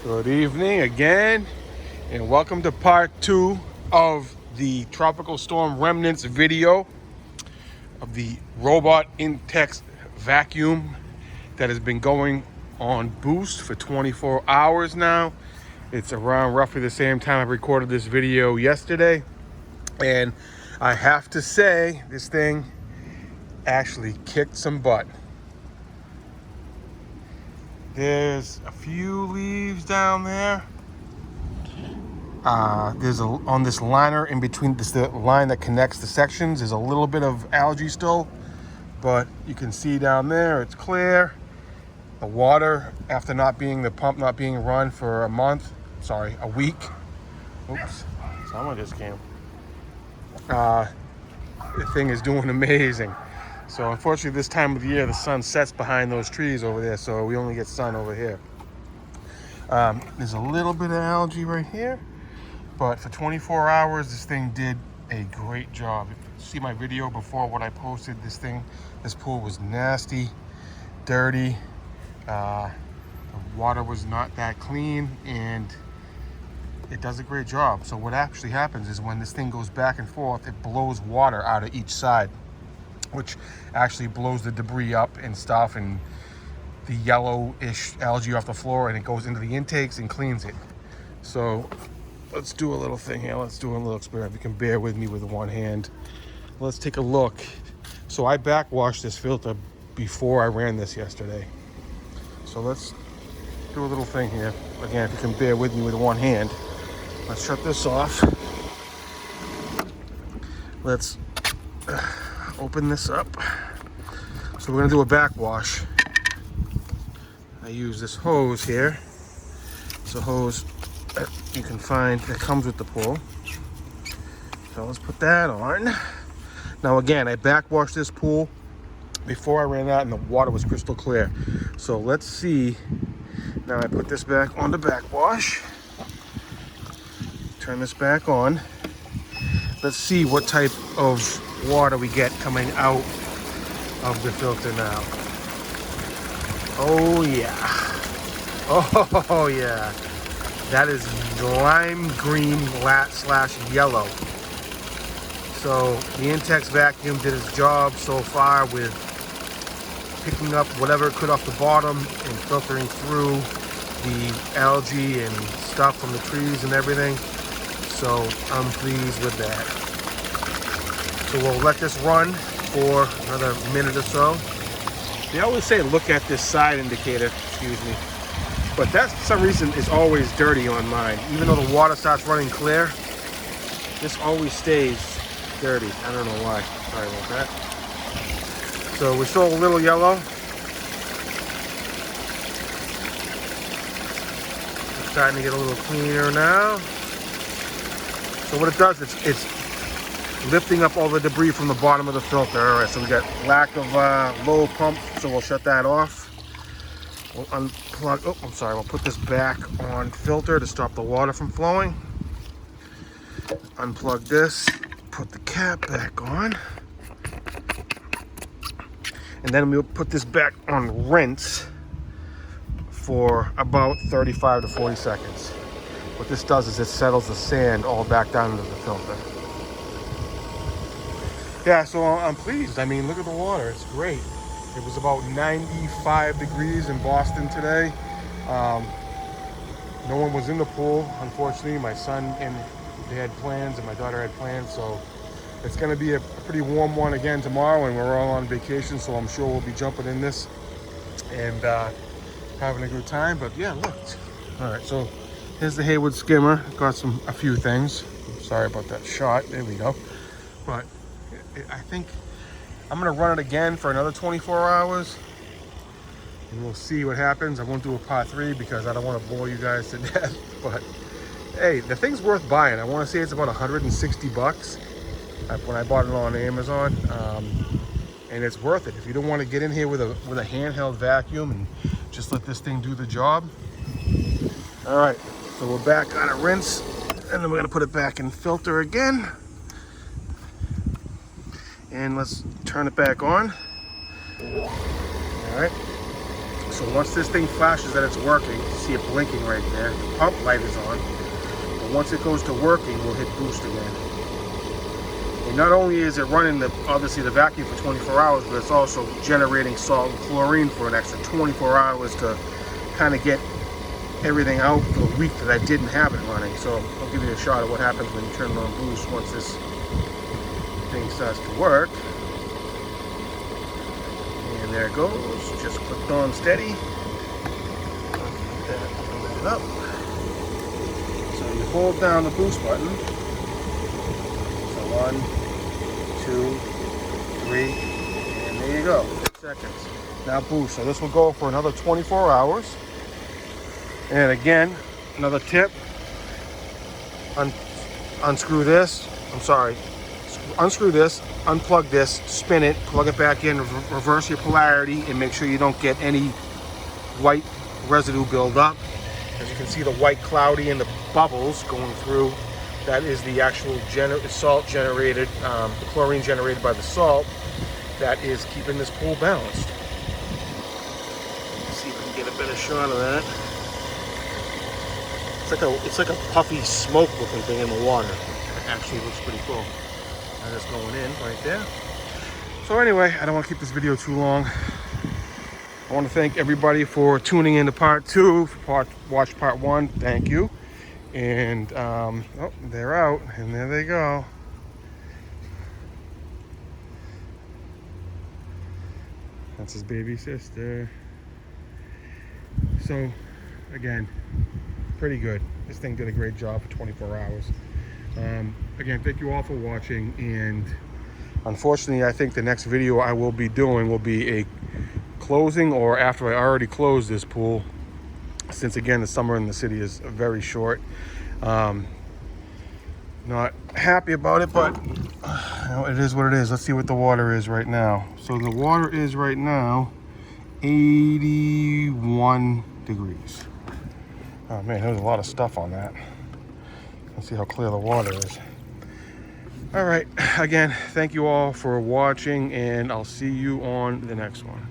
Good evening again, and welcome to part 2 of the Tropical Storm Remnants video of the robot Intex vacuum that has been going on boost for 24 hours now. It's around roughly the same time I recorded this video yesterday, and I have to say this thing actually kicked some butt. There's a few leaves down there. There's on this liner in between the line that connects the sections. There's a little bit of algae still, but you can see down there it's clear. The water, after the pump not being run for a week. Oops, someone just came. The thing is doing amazing. So unfortunately this time of the year the sun sets behind those trees over there, so we only get sun over here. There's a little bit of algae right here, but for 24 hours this thing did a great job. If you see my video before what I posted, this pool was nasty, dirty. The water was not that clean, and it does a great job. So what actually happens is when this thing goes back and forth, it blows water out of each side, which actually blows the debris up and stuff and the yellowish algae off the floor, and it goes into the intakes and cleans it. So let's do a little thing here. Let's do a little experiment. You can bear with me with one hand. Let's take a look. So I backwashed this filter before I ran this yesterday. So let's do a little thing here. Again, if you can bear with me with one hand. Let's shut this off. Let's open this up. So we're gonna do a backwash. I use this hose here. It's a hose that you can find that comes with the pool. So let's put that on. Now again, I backwashed this pool before I ran out and the water was crystal clear. So let's see. Now I put this back on the backwash. Turn this back on. Let's see what type of water we get coming out of the filter now. Oh yeah. Oh yeah. That is lime green / yellow. So the Intex vacuum did its job so far with picking up whatever it could off the bottom and filtering through the algae and stuff from the trees and everything. So I'm pleased with that. So we'll let this run for another minute or so. They always say look at this side indicator, excuse me. But that, for some reason, is always dirty on mine. Even though the water starts running clear, this always stays dirty. I don't know why. Sorry about that. So we're still a little yellow. It's starting to get a little cleaner now. So what it does, it's lifting up all the debris from the bottom of the filter. All right, so we got lack of low pump, so we'll shut that off. We'll unplug, oh, I'm sorry, we'll put this back on filter to stop the water from flowing. Unplug this, put the cap back on. And then we'll put this back on rinse for about 35 to 40 seconds. What this does is it settles the sand all back down into the filter. Yeah, so I'm pleased. I mean, look at the water. It's great. It was about 95 degrees in Boston today. No one was in the pool, unfortunately. My son and they had plans, and my daughter had plans. So it's going to be a pretty warm one again tomorrow, and we're all on vacation. So I'm sure we'll be jumping in this and having a good time. But yeah, look. All right, so here's the Hayward skimmer. Got a few things. Sorry about that shot. There we go. But I think I'm gonna run it again for another 24 hours and we'll see what happens. I won't do a part 3 because I don't want to bore you guys to death, but hey, the thing's worth buying. I want to say it's about 160 bucks when I bought it on Amazon, and it's worth it. If you don't want to get in here with a handheld vacuum and just let this thing do the job. All right, so we're back on a rinse, and then we're gonna put it back in filter again. And let's turn it back on. All right. So once this thing flashes that it's working, you see it blinking right there, the pump light is on. But once it goes to working, we'll hit boost again. And not only is it running obviously the vacuum for 24 hours, but it's also generating salt and chlorine for an extra 24 hours to kind of get everything out for the week that I didn't have it running. So I'll give you a shot of what happens when you turn it on boost once this thing starts to work. And there it goes, just clicked on steady. Open that up. So you hold down the boost button. So 1, 2, 3, and there you go, 6 seconds. Now boost, so this will go for another 24 hours. And again, another tip, unscrew this, unscrew this, unplug this, spin it, plug it back in, reverse your polarity, and make sure you don't get any white residue build up. As you can see, the white cloudy and the bubbles going through, that is the actual salt generated, the chlorine generated by the salt that is keeping this pool balanced. Let's see if we can get a better shot of that. It's like a puffy smoke looking thing in the water. It actually looks pretty cool. And it's going in right there. So anyway, I don't want to keep this video too long. I want to thank everybody for tuning in to part 2. Watch part 1. Thank you. And oh, they're out, and there they go. That's his baby sister. So again, pretty good. This thing did a great job for 24 hours. Again, thank you all for watching, and unfortunately I think the next video I will be doing will be a closing, or after I already closed this pool, since again the summer in the city is very short. Not happy about it, but you know, it is what it is. Let's see what the water is right now. So the water is right now 81 degrees. Oh man, there's a lot of stuff on that. Let's see how clear the water is. All right, again, thank you all for watching, and I'll see you on the next one.